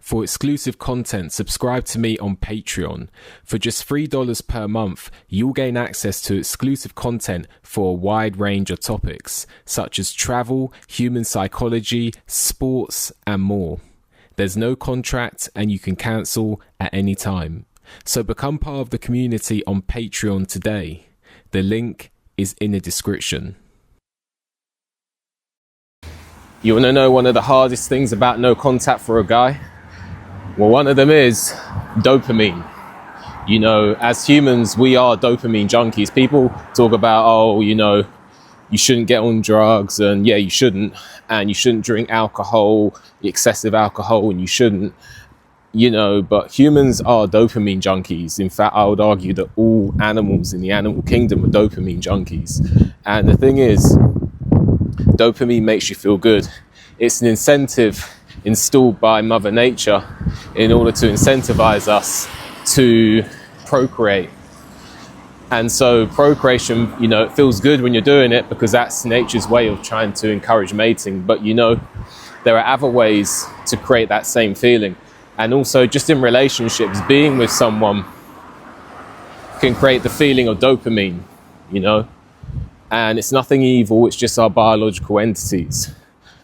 For exclusive content, subscribe to me on Patreon. For just $3 per month, you'll gain access to exclusive content for a wide range of topics, such as travel, human psychology, sports, and more. There's no contract and you can cancel at any time. So become part of the community on Patreon today. The link is in the description. You want to know one of the hardest things about no contact for a guy? Well, one of them is dopamine. You know, as humans, we are dopamine junkies. People talk about, you shouldn't get on drugs, and yeah, you shouldn't. And you shouldn't drink alcohol, excessive alcohol, and you shouldn't. But humans are dopamine junkies. In fact, I would argue that all animals in the animal kingdom are dopamine junkies. And the thing is, dopamine makes you feel good. It's an incentive installed by Mother Nature in order to incentivize us to procreate. And so procreation, it feels good when you're doing it because that's nature's way of trying to encourage mating. But there are other ways to create that same feeling. And also just in relationships, being with someone can create the feeling of dopamine, and it's nothing evil, it's just our biological entities.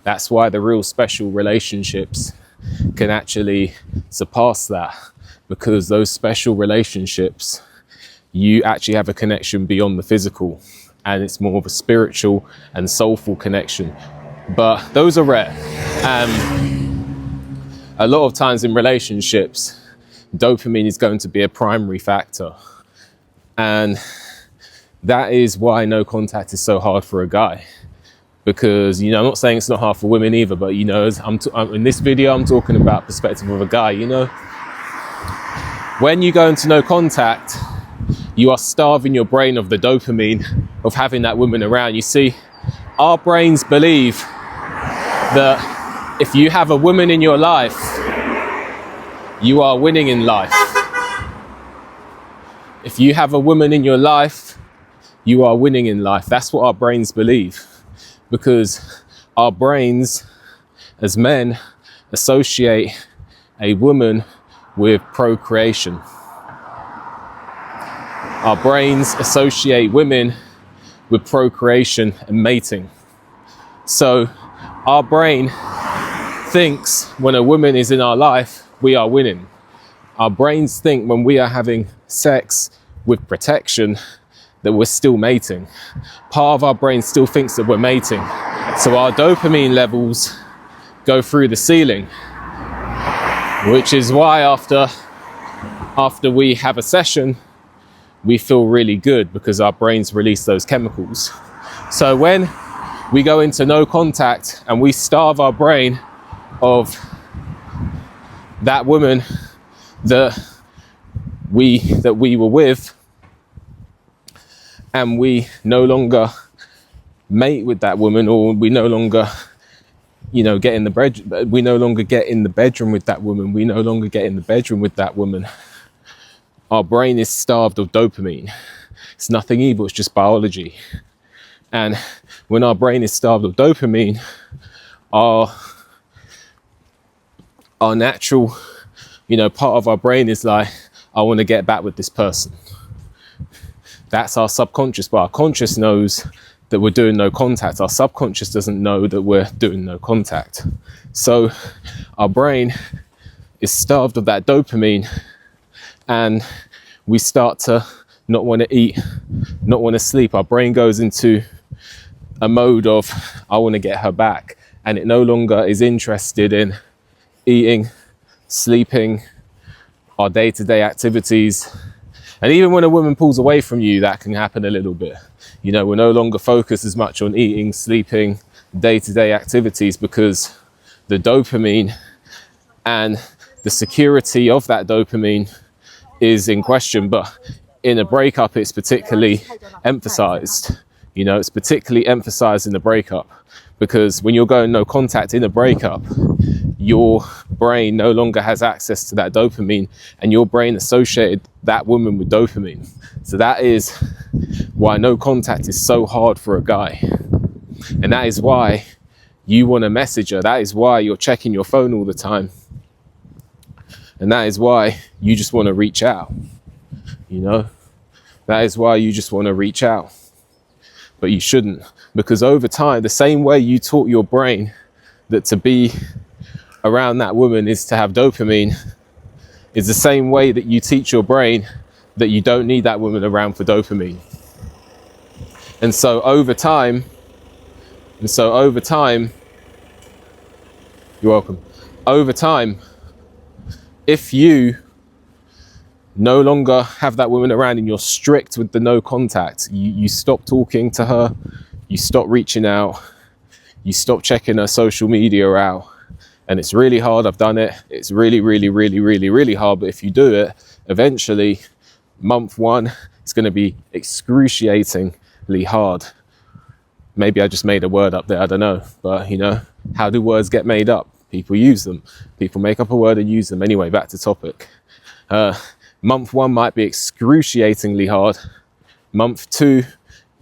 That's why the real special relationships can actually surpass that, because those special relationships, you actually have a connection beyond the physical, and it's more of a spiritual and soulful connection. But those are rare. A lot of times in relationships, dopamine is going to be a primary factor. And that is why no contact is so hard for a guy. Because, I'm not saying it's not hard for women either, but, in this video, I'm talking about perspective of a guy, When you go into no contact, you are starving your brain of the dopamine of having that woman around. You see, our brains believe that if you have a woman in your life, you are winning in life. If you have a woman in your life, you are winning in life. That's what our brains believe. Because our brains, as men, associate a woman with procreation. Our brains associate women with procreation and mating. So our brain thinks when a woman is in our life, we are winning. Our brains think when we are having sex with protection, that we're still mating. Part of our brain still thinks that we're mating. So our dopamine levels go through the ceiling, which is why after we have a session, we feel really good because our brains release those chemicals. So when we go into no contact and we starve our brain of that woman that we were with, and we no longer mate with that woman, or we no longer, get in the bed. We no longer get in the bedroom with that woman. We no longer get in the bedroom with that woman. Our brain is starved of dopamine. It's nothing evil. It's just biology. And when our brain is starved of dopamine, our natural, part of our brain is like, I want to get back with this person. That's our subconscious, but our conscious knows that we're doing no contact. Our subconscious doesn't know that we're doing no contact. So our brain is starved of that dopamine, and we start to not want to eat, not want to sleep. Our brain goes into a mode of, I want to get her back. And it no longer is interested in eating, sleeping, our day-to-day activities. And even when a woman pulls away from you, that can happen a little bit. We're no longer focused as much on eating, sleeping, day-to-day activities, because the dopamine and the security of that dopamine is in question. But in a breakup, it's particularly emphasized. It's particularly emphasized in the breakup, because when you're going no contact in a breakup, your brain no longer has access to that dopamine, and your brain associated that woman with dopamine. So that is why no contact is so hard for a guy. And that is why you want to message her. That is why you're checking your phone all the time. And that is why you just want to reach out, you know? That is why you just want to reach out. But you shouldn't, because over time, the same way you taught your brain that to be around that woman is to have dopamine, is the same way that you teach your brain that you don't need that woman around for dopamine. And so over time, you're welcome. Over time, if you no longer have that woman around and you're strict with the no contact, you stop talking to her, you stop reaching out, you stop checking her social media out. And it's really hard. I've done it. It's really, really, really, really, really hard. But if you do it, eventually, month one, it's going to be excruciatingly hard. Maybe I just made a word up there. I don't know. But, you know, how do words get made up? People use them. People make up a word and use them. Anyway, back to topic. Month one might be excruciatingly hard. Month two,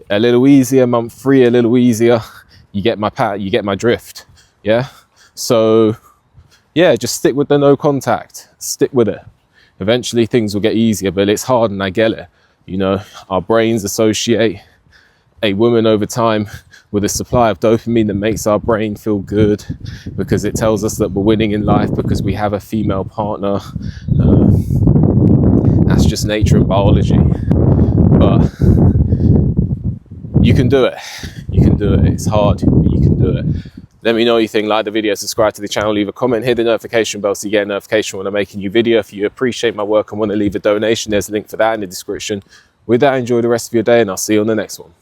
a little easier. Month three, a little easier. You get my drift. Yeah. So yeah, just stick with the no contact. Stick with it. Eventually things will get easier, but it's hard, and I get it. You know, our brains associate a woman over time with a supply of dopamine that makes our brain feel good, because it tells us that we're winning in life because we have a female partner. That's just nature and biology. But you can do it. You can do it. It's hard, but you can do it. Let me know what you think. Like the video, subscribe to the channel, leave a comment, hit the notification bell so you get a notification when I make a new video. If you appreciate my work and want to leave a donation, there's a link for that in the description. With that, enjoy the rest of your day, and I'll see you on the next one.